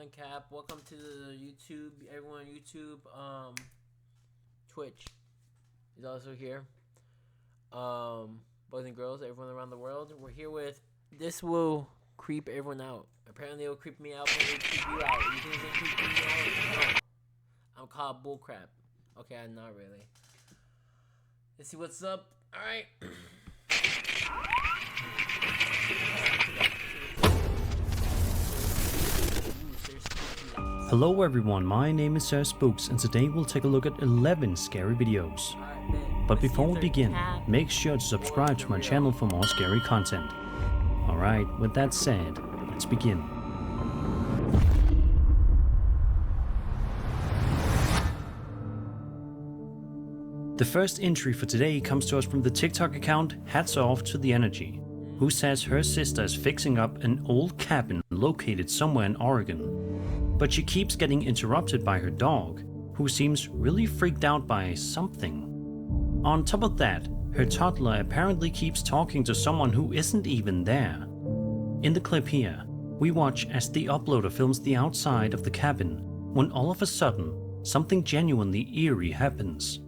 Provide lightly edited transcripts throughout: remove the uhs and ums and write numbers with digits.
everyone. Cap. Welcome to the YouTube. Everyone, YouTube. Twitch is also here. Boys and girls, everyone around the world. We're here with. This will creep everyone out. Apparently, it'll creep me out. But it'll creep you out. You think it's gonna creep me out? No. I'm called bullcrap. Okay, I'm not really. Let's see what's up. All right. Hello everyone, my name is Sir Spooks and today we'll take a look at 11 scary videos. But before we begin, make sure to subscribe to my channel for more scary content. Alright, with that said, let's begin. The first entry for today comes to us from the TikTok account Hats Off to the Energy, who says her sister is fixing up an old cabin located somewhere in Oregon. But she keeps getting interrupted by her dog, who seems really freaked out by something. On top of that, her toddler apparently keeps talking to someone who isn't even there. In the clip here, we watch as the uploader films the outside of the cabin, when all of a sudden, something genuinely eerie happens.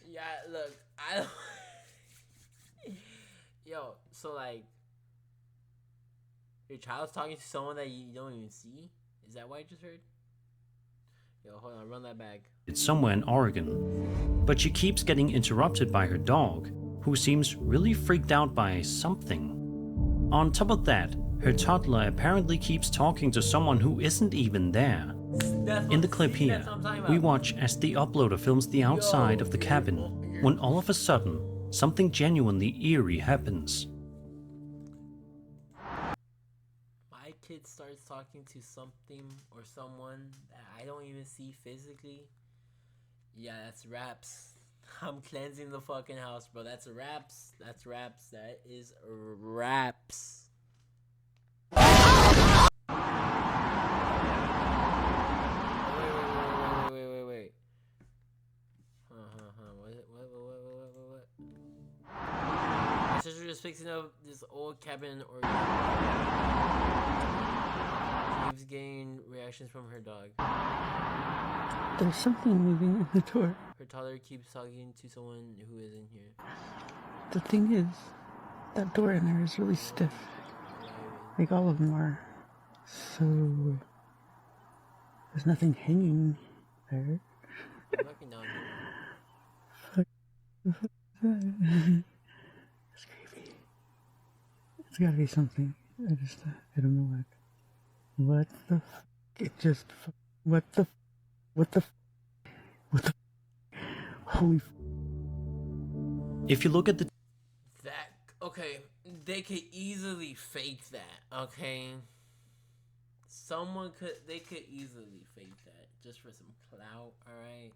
Yeah, look, I don't... Yo, so like... Your child's talking to someone that you don't even see? Is that what I just heard? Yo, hold on, run that back. It's somewhere in Oregon. But she keeps getting interrupted by her dog, who seems really freaked out by something. On top of that, her toddler apparently keeps talking to someone who isn't even there. In the clip here, we watch as the uploader films the outside of the cabin, when all of a sudden, something genuinely eerie happens. Kid starts talking to something or someone that I don't even see physically. Yeah, that's raps. I'm cleansing the fucking house, bro. That's raps. That's raps. That is raps. Wait. What? My sister just fixing up this old cabin or keeps getting reactions from her dog. There's something moving in the door. Her toddler keeps talking to someone who isn't here. The thing is, that door in there is really stiff. Like all of them are. So, there's nothing hanging there. I'm looking down here. It's creepy. It's gotta be something. I don't know what. What the it just, what the holy If you look at the okay, they could easily fake that, okay? They could easily fake that just for some clout, alright?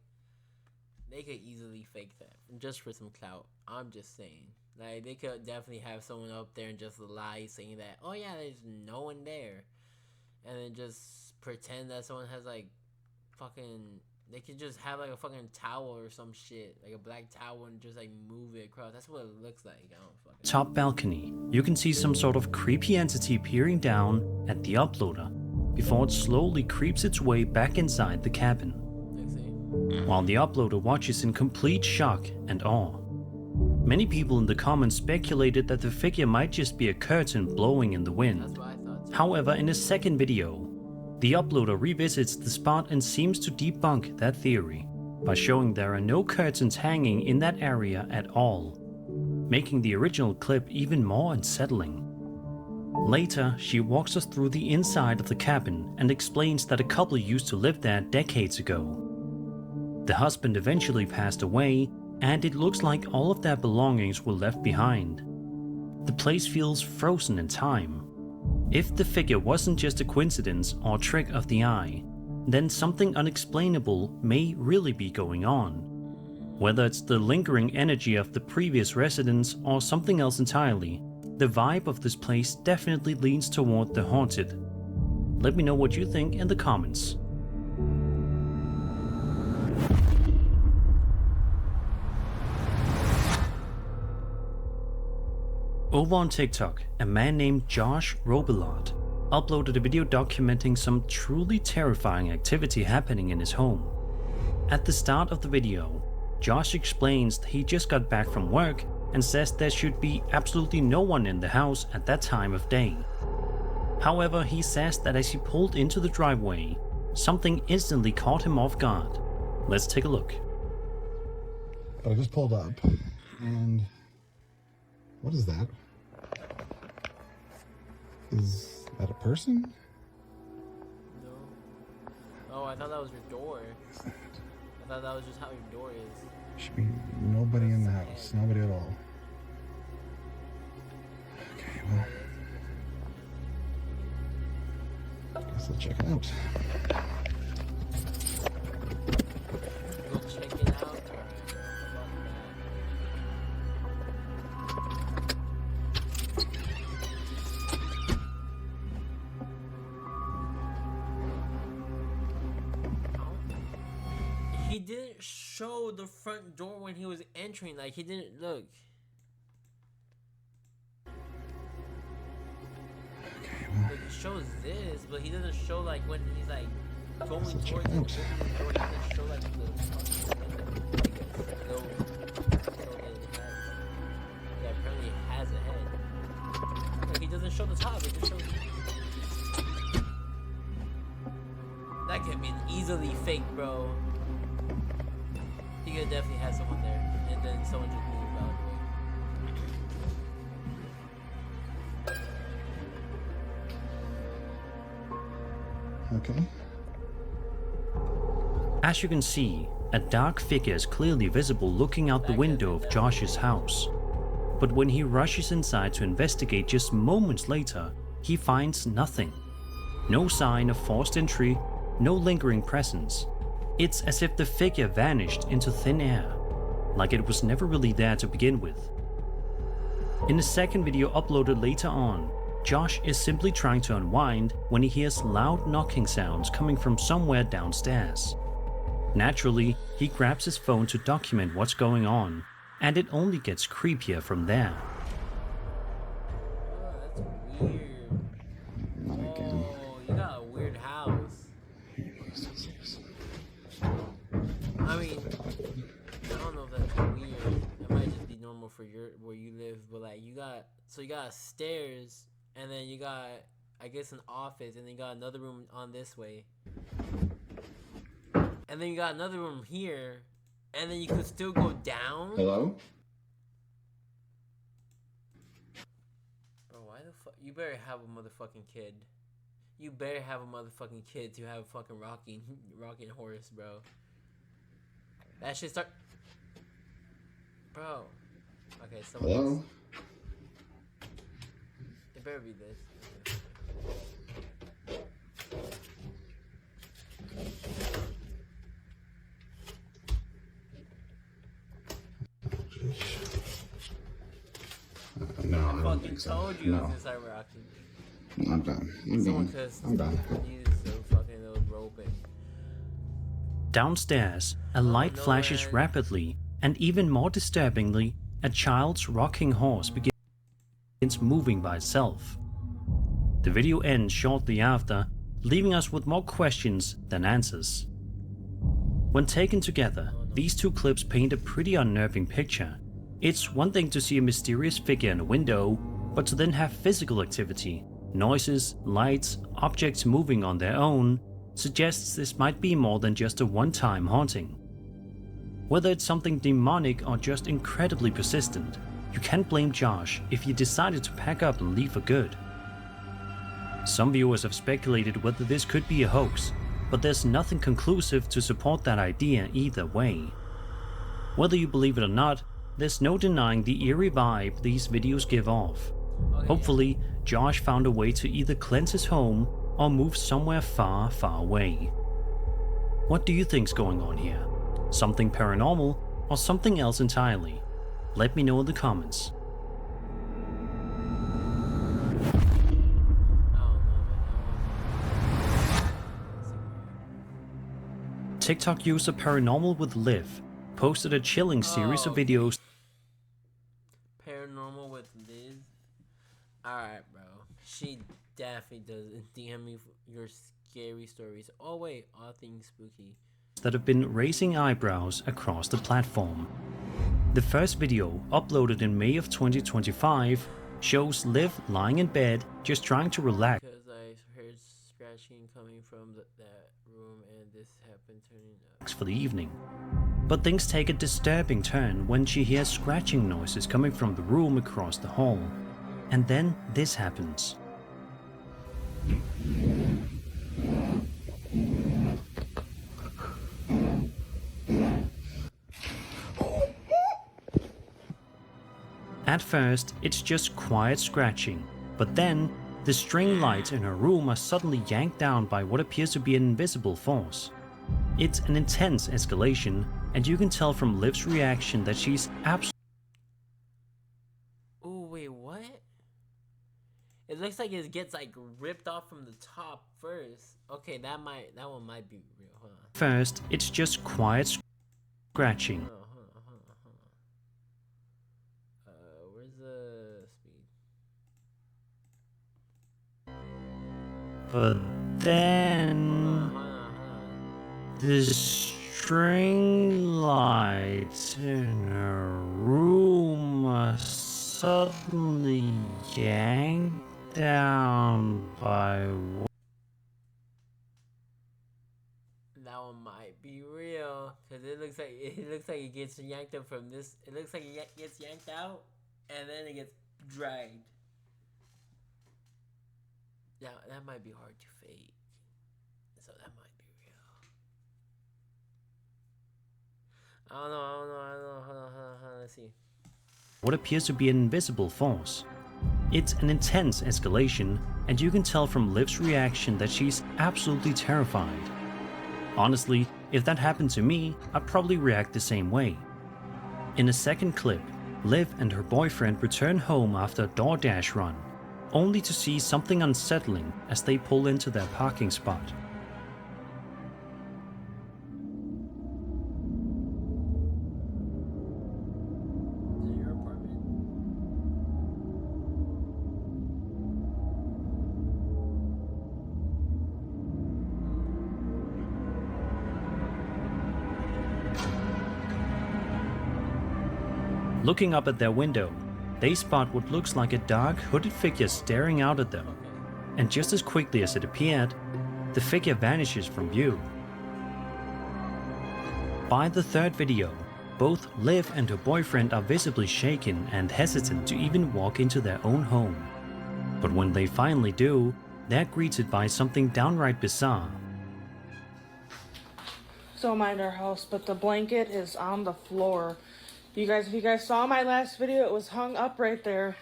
They could easily fake that just for some clout. I'm just saying. Like, they could definitely have someone up there and just lie saying that, oh yeah, there's no one there. And then just pretend that someone has like fucking... They could just have like a fucking towel or some shit. Like a black towel and just like move it across. That's what it looks like. I don't fucking... Top balcony, you can see some sort of creepy entity peering down at the uploader before it slowly creeps its way back inside the cabin. While the uploader watches in complete shock and awe. Many people in the comments speculated that the figure might just be a curtain blowing in the wind. That's what I thought too. However, in a second video, the uploader revisits the spot and seems to debunk that theory by showing there are no curtains hanging in that area at all, making the original clip even more unsettling. Later, she walks us through the inside of the cabin and explains that a couple used to live there decades ago. The husband eventually passed away, and it looks like all of their belongings were left behind. The place feels frozen in time. If the figure wasn't just a coincidence or trick of the eye, then something unexplainable may really be going on. Whether it's the lingering energy of the previous residents or something else entirely, the vibe of this place definitely leans toward the haunted. Let me know what you think in the comments. Over on TikTok, a man named Josh Robillard uploaded a video documenting some truly terrifying activity happening in his home. At the start of the video, Josh explains that he just got back from work and says there should be absolutely no one in the house at that time of day. However, he says that as he pulled into the driveway, something instantly caught him off guard. Let's take a look. But I just pulled up, and what is that? Is that a person? No. Oh, I thought that was your door. I thought that was just how your door is. Should be nobody in the house. Nobody at all. Okay, well, guess I'll check it out. Go check it out. Alright, he didn't show the front door when he was entering. Like, he didn't look. Okay, well, Like, he shows this, but he doesn't show like when he's like going Let's towards check it. it out. He doesn't show like the fucking window. I guess. No. So that apparently has a head. Like, he doesn't show the top. He just shows. That could have been easily fake, bro. He could definitely have someone there, and then someone just moved out of the way. okay. As you can see, a dark figure is clearly visible looking out the window of Josh's house. But when he rushes inside to investigate just moments later, he finds nothing. No sign of forced entry, no lingering presence. It's as if the figure vanished into thin air, like it was never really there to begin with. In the second video uploaded later on, Josh is simply trying to unwind when he hears loud knocking sounds coming from somewhere downstairs. Naturally, he grabs his phone to document what's going on, and it only gets creepier from there. Oh, that's weird. Not again. Oh, you got a weird house. I mean, I don't know if that's weird. It might just be normal for where you live, but like you got stairs, and then you got, I guess, an office, and then you got another room on this way, and then you got another room here, and then you could still go down. Hello? Bro, why the fuck? You better have a motherfucking kid. You better have a motherfucking kid to have a fucking rocking horse, bro. That shit start. Bro. Okay, someone. Hello? It better be this. No, I I don't fucking think so. told you it No, was gonna start rocking. I'm done. I'm Someone done. could I'm done. use the fucking little roping. Downstairs, a light no, flashes man. rapidly, and even more disturbingly, a child's rocking horse begins moving by itself. The video ends shortly after, leaving us with more questions than answers. When taken together, these two clips paint a pretty unnerving picture. It's one thing to see a mysterious figure in a window, but to then have physical activity, noises, lights, objects moving on their own, suggests this might be more than just a one-time haunting. Whether it's something demonic or just incredibly persistent, you can't blame Josh if he decided to pack up and leave for good. Some viewers have speculated whether this could be a hoax, but there's nothing conclusive to support that idea either way. Whether you believe it or not, there's no denying the eerie vibe these videos give off. Okay, Hopefully, Josh found a way to either cleanse his home or move somewhere far, far away. What do you think's going on here? Something paranormal or something else entirely? Let me know in the comments. I don't know, man. TikTok user Paranormal with Liv posted a chilling series of videos Paranormal with Liz. Alright, bro. She definitely does. and DM me your scary stories. Oh wait, all things spooky. That have been raising eyebrows across the platform. The first video, uploaded in May of 2025, shows Liv lying in bed, just trying to relax. Because I heard scratching coming from that room, and this happened turning up. For the evening. But things take a disturbing turn when she hears scratching noises coming from the room across the hall. And then this happens. At first, it's just quiet scratching, but then the string lights in her room are suddenly yanked down by what appears to be an invisible force. It's an intense escalation, and you can tell from Liv's reaction that she's absolutely. Oh wait, what? It looks like it gets like ripped off from the top first. Okay, that one might be real. Hold on. First, it's just quiet scratching. Hold on. Where's the speed? But then Hold on. the string lights in her room are suddenly yanked down by That one might be real, cause it looks like it gets yanked up from this. It looks like it gets yanked out, and then it gets dragged. Yeah, that might be hard to fake, so that might be real. I don't know. Hold on. Let's see. what appears to be an invisible force. It's an intense escalation, and you can tell from Liv's reaction that she's absolutely terrified. Honestly, if that happened to me, I'd probably react the same way. In a second clip, Liv and her boyfriend return home after a DoorDash run, only to see something unsettling as they pull into their parking spot. Is it your apartment? Looking up at their window, they spot what looks like a dark, hooded figure staring out at them, and just as quickly as it appeared, the figure vanishes from view. By the third video, both Liv and her boyfriend are visibly shaken and hesitant to even walk into their own home. But when they finally do, they're greeted by something downright bizarre. So I'm at our house, but the blanket is on the floor. If you guys saw my last video, it was hung up right there.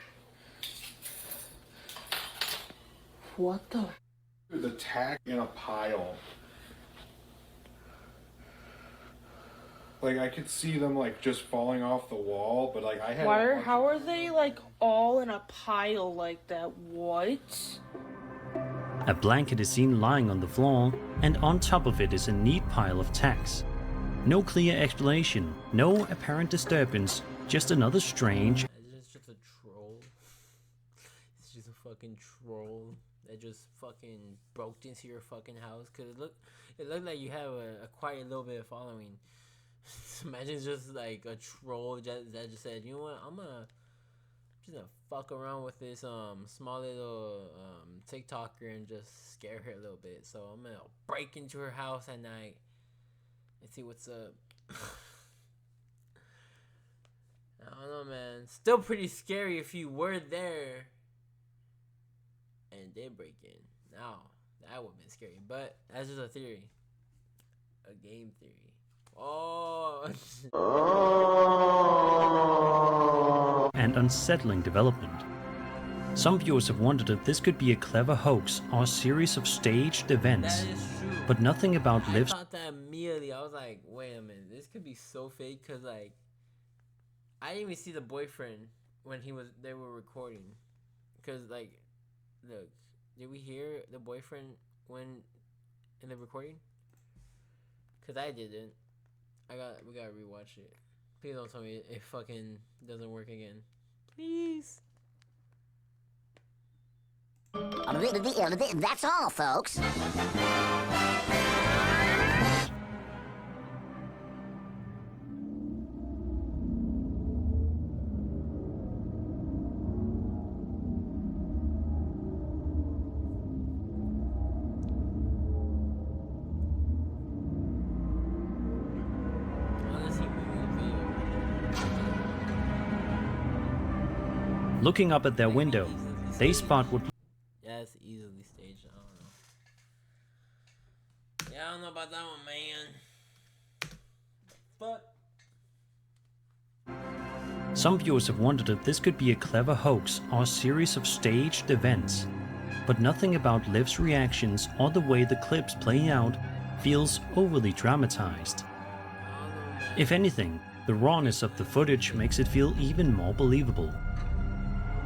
What the? The tack in a pile. Like I could see them like just falling off the wall, but like I had. How are they like all in a pile like that? What? A blanket is seen lying on the floor, and on top of it is a neat pile of tacks. No clear explanation, no apparent disturbance, just another strange. It's just a troll. It's just a fucking troll that just fucking broke into your fucking house. Cause it looked like you have a quite a little bit of following. Imagine just like a troll that just said, you know what, I'm just gonna fuck around with this small little TikToker and just scare her a little bit. So I'm gonna break into her house at night and see what's up. I don't know, man. Still pretty scary if you were there and did break in. Now, that would have been scary. But that's just a theory. A game theory. Oh! And unsettling development. Some viewers have wondered if this could be a clever hoax or a series of staged events. That is true. But nothing about I Liv's thought that immediately. I was like, wait a minute, this could be so fake. Cause like, I didn't even see the boyfriend when they were recording. Cause like, look, did we hear the boyfriend when in the recording? Cause I didn't. We gotta rewatch it. Please don't tell me it fucking doesn't work again. Please. That's all, folks. Looking up at their window, they spot what Yeah, it's easily staged. I don't know. Yeah, I don't know about that one, man. But some viewers have wondered if this could be a clever hoax or a series of staged events. But nothing about Liv's reactions or the way the clips play out feels overly dramatized. If anything, the rawness of the footage makes it feel even more believable.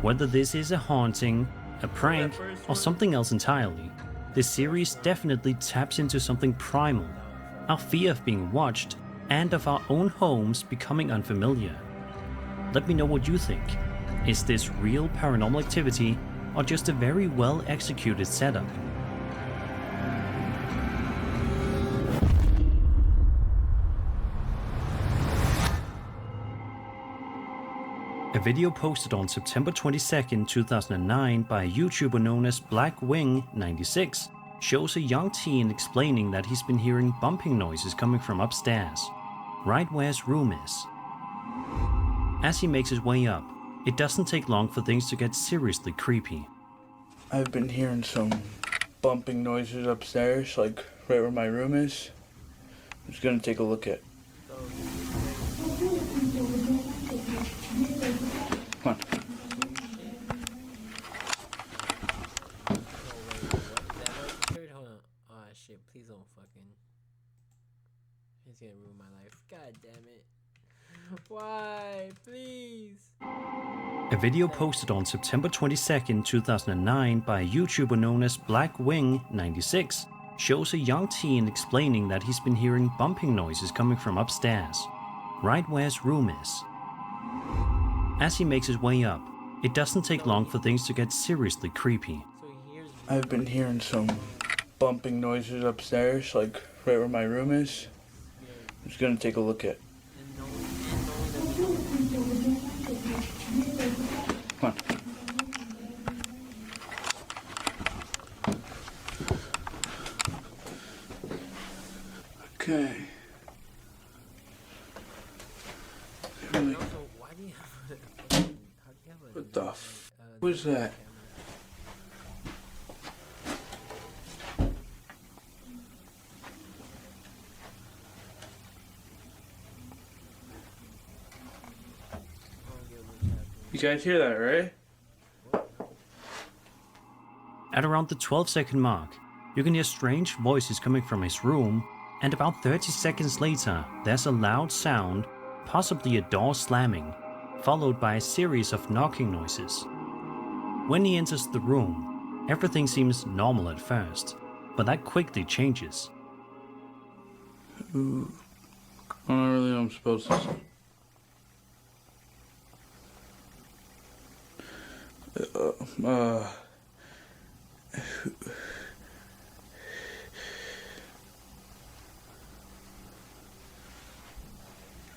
Whether this is a haunting, a prank, or something else entirely, this series definitely taps into something primal, our fear of being watched, and of our own homes becoming unfamiliar. Let me know what you think. Is this real paranormal activity, or just a very well executed setup? A video posted on September 22nd, 2009 by a YouTuber known as Blackwing96 shows a young teen explaining that he's been hearing bumping noises coming from upstairs, right where his room is. As he makes his way up, it doesn't take long for things to get seriously creepy. I've been hearing some bumping noises upstairs, like right where my room is. I'm just gonna take a look at. Come on. Hold on. Oh shit, please don't fucking. He's gonna ruin my life. God damn it. Why? Please. A video posted on September 22nd, 2009 by a YouTuber known as Blackwing96 shows a young teen explaining that he's been hearing bumping noises coming from upstairs, right where his room is. As he makes his way up, it doesn't take long for things to get seriously creepy. I've been hearing some bumping noises upstairs, like right where my room is. I'm just gonna take a look at. Come on. Okay. Really? What the f*** was that? You guys hear that, right? At around the 12-second mark, you can hear strange voices coming from his room, and about 30 seconds later, there's a loud sound, possibly a door slamming, followed by a series of knocking noises. When he enters the room, everything seems normal at first, but that quickly changes. I don't really know what I'm supposed to say.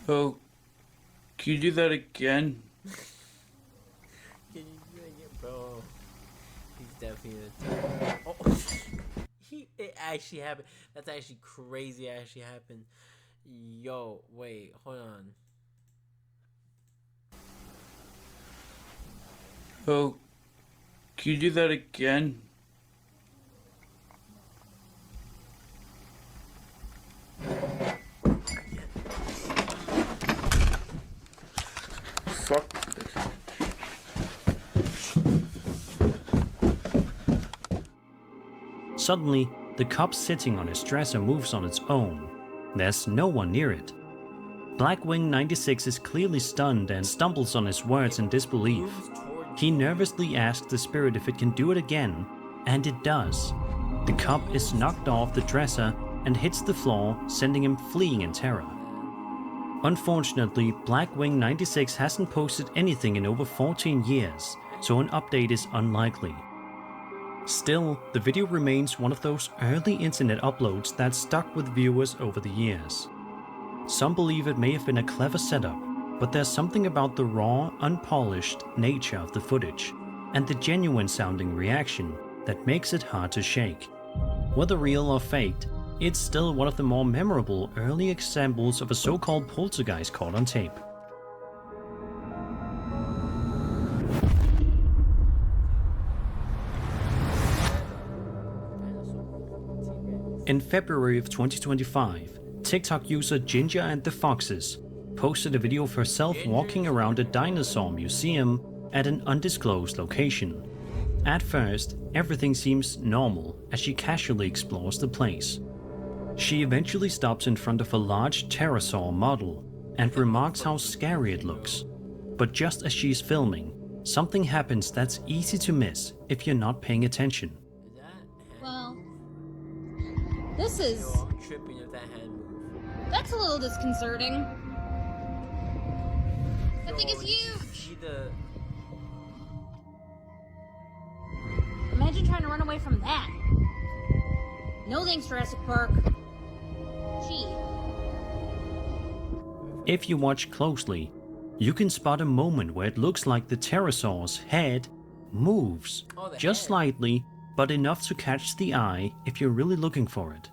Oh, can you do that again? Can you do it again, bro? He's definitely the Oh, it actually happened. That's actually crazy. It actually happened. Yo, wait, hold on. Oh, can you do that again? Fuck this. Suddenly, the cup sitting on his dresser moves on its own. There's no one near it. Blackwing96 is clearly stunned and stumbles on his words in disbelief. He nervously asks the spirit if it can do it again, and it does. The cup is knocked off the dresser and hits the floor, sending him fleeing in terror. Unfortunately, Blackwing96 hasn't posted anything in over 14 years, so an update is unlikely. Still, the video remains one of those early internet uploads that stuck with viewers over the years. Some believe it may have been a clever setup, but there's something about the raw, unpolished nature of the footage and the genuine sounding reaction that makes it hard to shake. Whether real or faked, it's still one of the more memorable early examples of a so-called poltergeist caught on tape. In February of 2025, TikTok user Ginger and the Foxes posted a video of herself walking around a dinosaur museum at an undisclosed location. At first, everything seems normal as she casually explores the place. She eventually stops in front of a large pterosaur model and remarks how scary it looks. But just as she's filming, something happens that's easy to miss if you're not paying attention. Well, this is... Yo, I'm tripping if that hand moves. That's a little disconcerting. That thing is Yo, did you huge! see the... Imagine trying to run away from that. No thanks, Jurassic Park. Gee. If you watch closely, you can spot a moment where it looks like the pterosaur's head moves, Oh, the just head. slightly, but enough to catch the eye if you're really looking for it.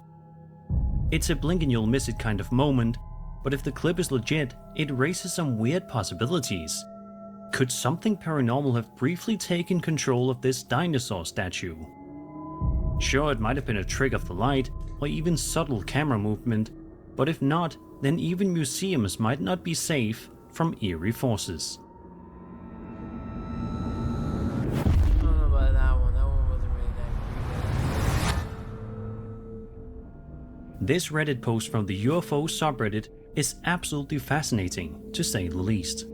It's a blink and you'll miss it kind of moment, but if the clip is legit, it raises some weird possibilities. Could something paranormal have briefly taken control of this dinosaur statue? Sure, it might have been a trick of the light, or even subtle camera movement, but if not, then even museums might not be safe from eerie forces. I don't know about that one. That one wasn't really that creepy. This Reddit post from the UFO subreddit is absolutely fascinating, to say the least.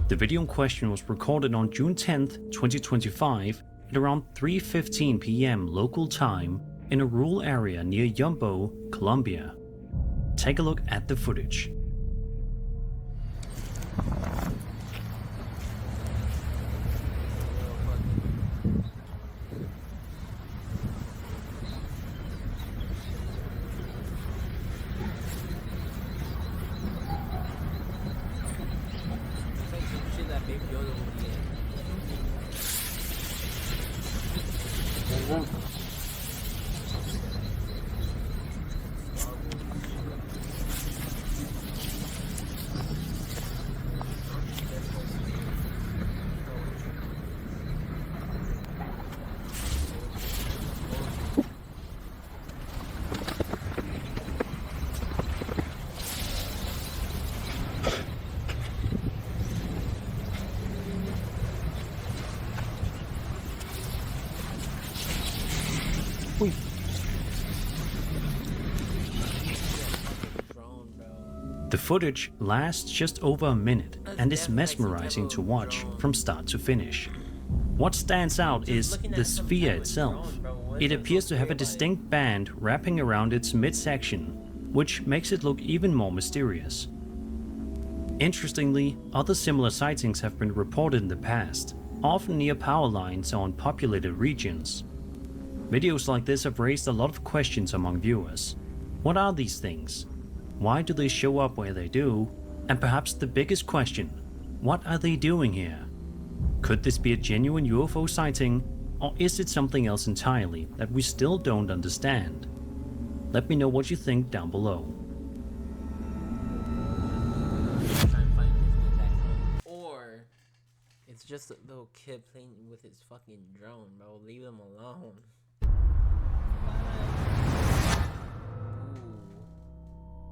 The video in question was recorded on June 10th, 2025 at around 3:15 p.m. local time in a rural area near Yumbo, Colombia. Take a look at the footage. It's like some shit that Baby Yoda would be in. Drone, bro. The footage lasts just over a minute and is That's mesmerizing to watch drone. from start to finish. What stands out is looking at the some sphere type of itself. drone, bro. What It is appears so to have a weird about it? distinct band wrapping around its midsection, which makes it look even more mysterious. Interestingly, other similar sightings have been reported in the past, often near power lines or in populated regions. Videos like this have raised a lot of questions among viewers. What are these things? Why do they show up where they do? And perhaps the biggest question, what are they doing here? Could this be a genuine UFO sighting, or is it something else entirely that we still don't understand? Let me know what you think down below. Try and find his attack drone. Or it's just a little kid playing with his fucking drone, bro. Leave him alone.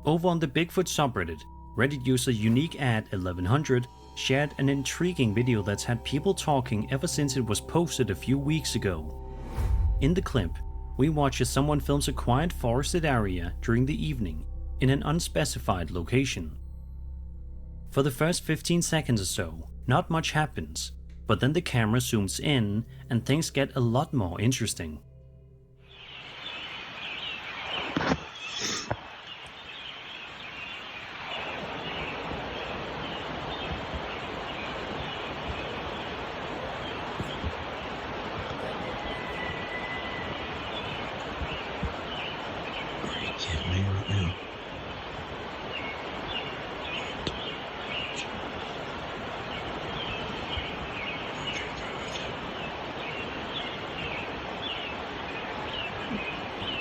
Ooh. Over on the Bigfoot subreddit, Reddit user UniqueAd1100 shared an intriguing video that's had people talking ever since it was posted a few weeks ago. In the clip, we watch as someone films a quiet forested area during the evening in an unspecified location. For the first 15 seconds or so, not much happens, but then the camera zooms in and things get a lot more interesting.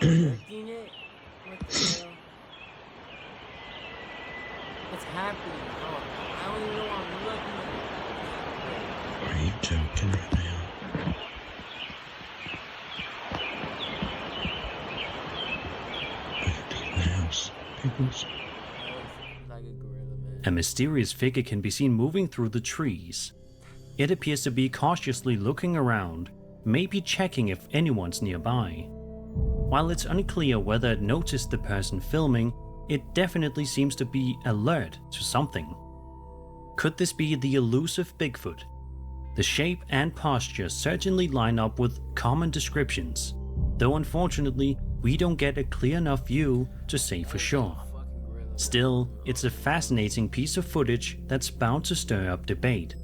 expecting it? What the hell? What's happening? Oh, I don't even know what I'm looking at. Are you joking right now? Like a gorilla, man. A mysterious figure can be seen moving through the trees. It appears to be cautiously looking around, maybe checking if anyone's nearby. While it's unclear whether it noticed the person filming, it definitely seems to be alert to something. Could this be the elusive Bigfoot? The shape and posture certainly line up with common descriptions, though unfortunately we don't get a clear enough view to say for sure. Still, it's a fascinating piece of footage that's bound to stir up debate.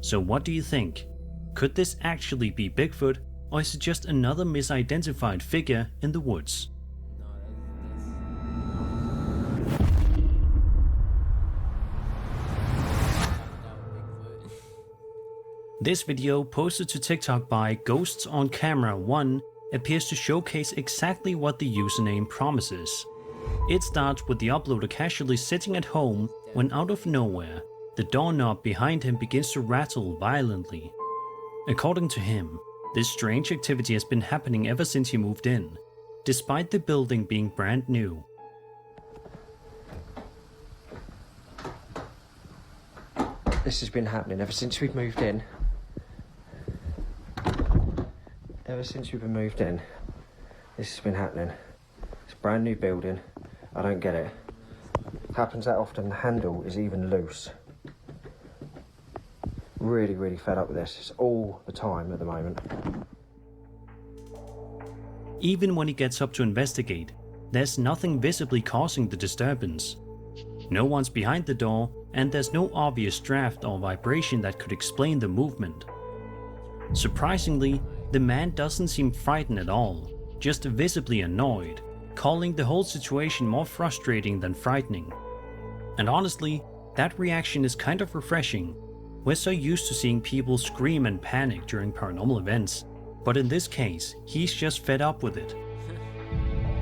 So what do you think? Could this actually be Bigfoot, or is it just another misidentified figure in the woods? No, Bigfoot. This video, posted to TikTok by Ghosts on Camera 1, appears to showcase exactly what the username promises. It starts with the uploader casually sitting at home when out of nowhere, the doorknob behind him begins to rattle violently. According to him, this strange activity has been happening ever since he moved in, despite the building being brand new. This has been happening ever since we've moved in. Ever since we've been moved in, this has been happening. It's a brand new building. I don't get it. Happens that often. The handle is even loose. Really, really fed up with this. It's all the time at the moment. Even when he gets up to investigate, there's nothing visibly causing the disturbance. No one's behind the door, and there's no obvious draft or vibration that could explain the movement. Surprisingly, the man doesn't seem frightened at all, just visibly annoyed, calling the whole situation more frustrating than frightening. And honestly, that reaction is kind of refreshing. We're so used to seeing people scream and panic during paranormal events, but in this case, he's just fed up with it.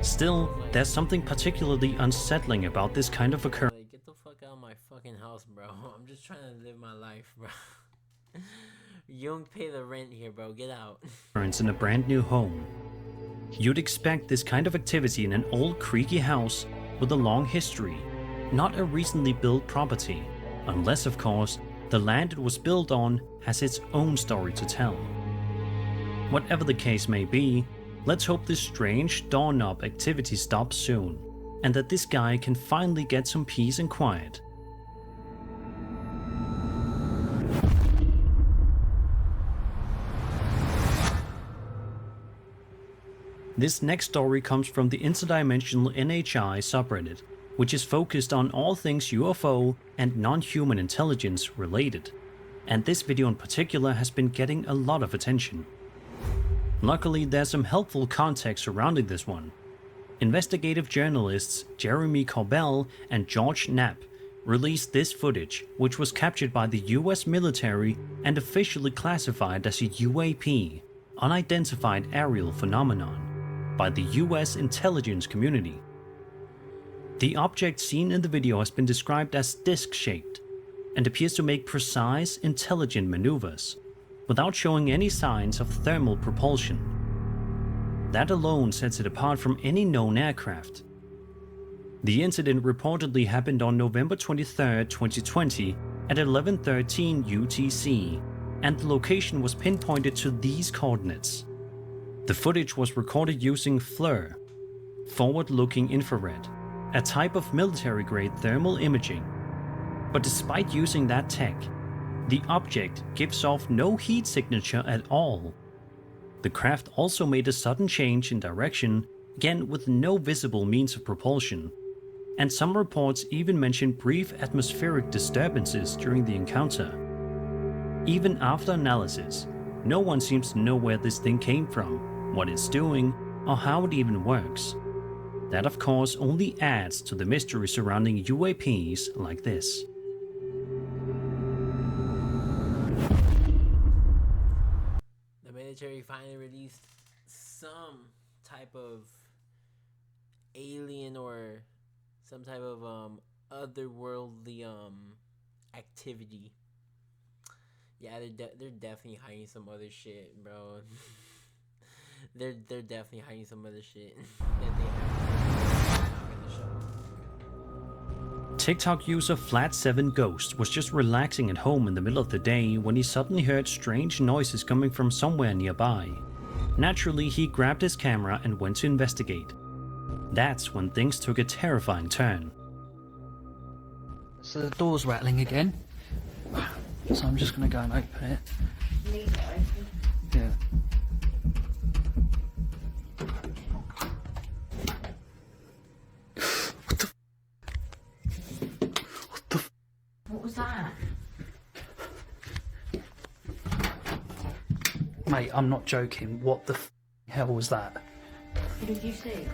Still, there's something particularly unsettling about this kind of occurrence. Like, get the fuck out of my fucking house, bro. I'm just trying to live my life, bro. You don't pay the rent here, bro. Get out. In a brand new home. You'd expect this kind of activity in an old creaky house with a long history, not a recently built property, unless of course the land it was built on has its own story to tell. Whatever the case may be, let's hope this strange doorknob activity stops soon, and that this guy can finally get some peace and quiet. This next story comes from the interdimensional NHI subreddit, which is focused on all things UFO and non-human intelligence related, and this video in particular has been getting a lot of attention. Luckily, there's some helpful context surrounding this one. Investigative journalists Jeremy Corbell and George Knapp released this footage, which was captured by the US military and officially classified as a UAP, unidentified aerial phenomenon, by the US intelligence community. The object seen in the video has been described as disc-shaped and appears to make precise, intelligent maneuvers, without showing any signs of thermal propulsion. That alone sets it apart from any known aircraft. The incident reportedly happened on November 23, 2020 at 11:13 UTC, and the location was pinpointed to these coordinates. The footage was recorded using FLIR, forward-looking infrared, a type of military-grade thermal imaging. But despite using that tech, the object gives off no heat signature at all. The craft also made a sudden change in direction, again with no visible means of propulsion, and some reports even mention brief atmospheric disturbances during the encounter. Even after analysis, no one seems to know where this thing came from, what it's doing, or how it even works. That of course only adds to the mystery surrounding UAPs like this. The military finally released some type of alien or some type of otherworldly activity. Yeah, they're definitely hiding some other shit, bro. they're definitely hiding some other shit that they have in the show. TikTok user Flat7 Ghost was just relaxing at home in the middle of the day when he suddenly heard strange noises coming from somewhere nearby. Naturally, he grabbed his camera and went to investigate. That's when things took a terrifying turn. So the door's rattling again. So I'm just going to go and open it. Yeah. What was that? Mate, I'm not joking. What the hell was that? What did you see?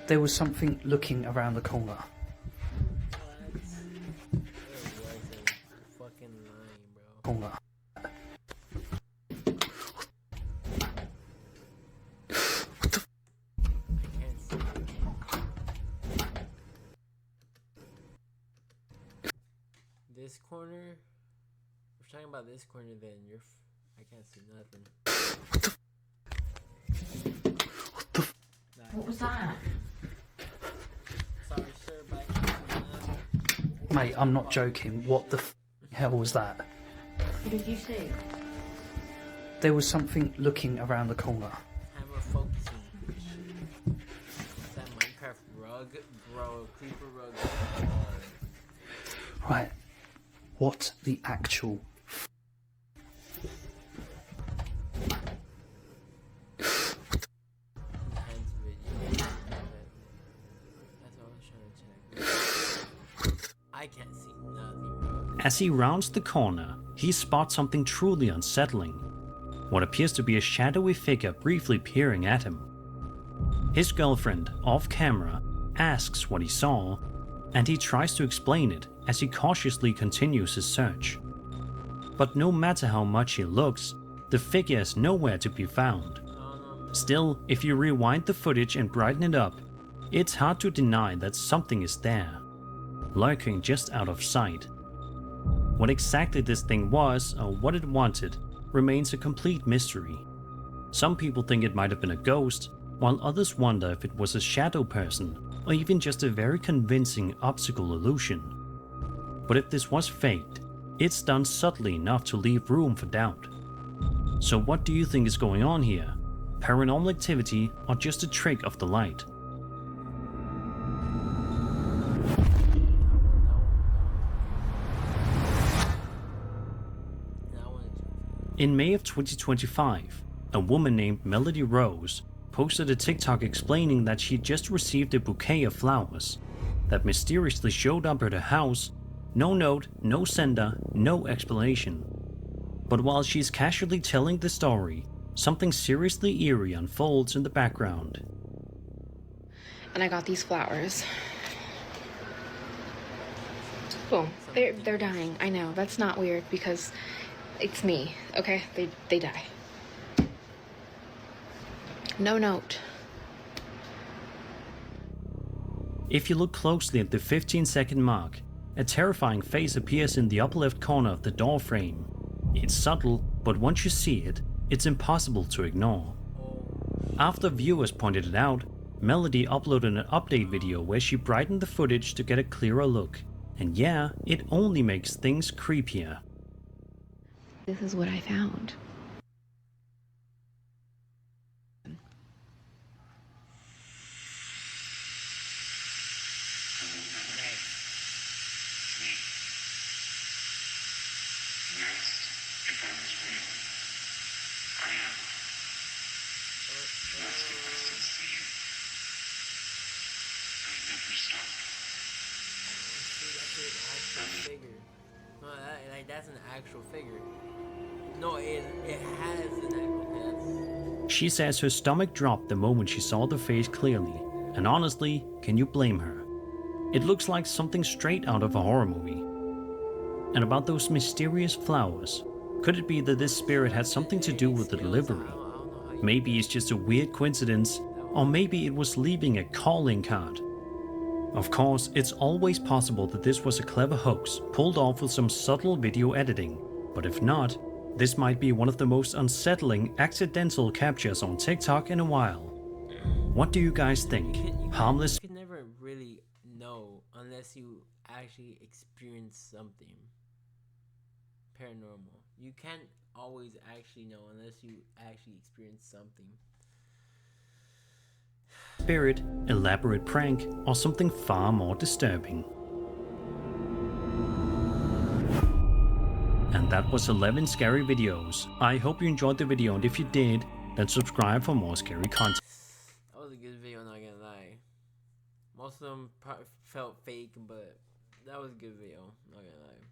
There was something looking around the corner. Fucking lying, bro. Corner. I can't see. This corner. If we're talking about this corner, then I can't see nothing. What was that? Sorry, sir, but I can't see nothing. Mate, I'm not joking. What the hell was that? What did you see? There was something looking around the corner. Camera focusing. Is that Minecraft rug? Bro, creeper rug. Right. What the actual Intense video. That's all I was trying to check. I can't see nothing, bro. As he rounds the corner, he spots something truly unsettling. What appears to be a shadowy figure briefly peering at him. His girlfriend, off camera, asks what he saw, and he tries to explain it as he cautiously continues his search. But no matter how much he looks, the figure is nowhere to be found. Still, if you rewind the footage and brighten it up, it's hard to deny that something is there, lurking just out of sight. What exactly this thing was or what it wanted remains a complete mystery. Some people think it might have been a ghost, while others wonder if it was a shadow person or even just a very convincing optical illusion. But if this was faked, it's done subtly enough to leave room for doubt. So what do you think is going on here? Paranormal activity or just a trick of the light? In May of 2025, a woman named Melody Rose posted a TikTok explaining that she just received a bouquet of flowers that mysteriously showed up at her house. No note, no sender, no explanation. But while she's casually telling the story, something seriously eerie unfolds in the background. And I got these flowers. Boom. They're dying. I know. That's not weird because it's me. Okay? They die. No note. If you look closely at the 15-second mark, a terrifying face appears in the upper left corner of the door frame. It's subtle, but once you see it, it's impossible to ignore. After viewers pointed it out, Melody uploaded an update video where she brightened the footage to get a clearer look. And yeah, it only makes things creepier. This is what I found. That's an actual figure. No, it has an actual. She says her stomach dropped the moment she saw the face clearly, and honestly, can you blame her? It looks like something straight out of a horror movie. And about those mysterious flowers, could it be that this spirit had something to do with the delivery? Maybe it's just a weird coincidence, or maybe it was leaving a calling card. Of course, it's always possible that this was a clever hoax pulled off with some subtle video editing, but if not, this might be one of the most unsettling accidental captures on TikTok in a while. What do you guys think? Harmless? You can never really know unless you actually experience something paranormal. You can't always actually know unless you actually experience something. Spirit, elaborate prank, or something far more disturbing. And that was 11 scary videos. I hope you enjoyed the video, and if you did, then subscribe for more scary content. That was a good video, not gonna lie. Most of them felt fake, but that was a good video, not gonna lie.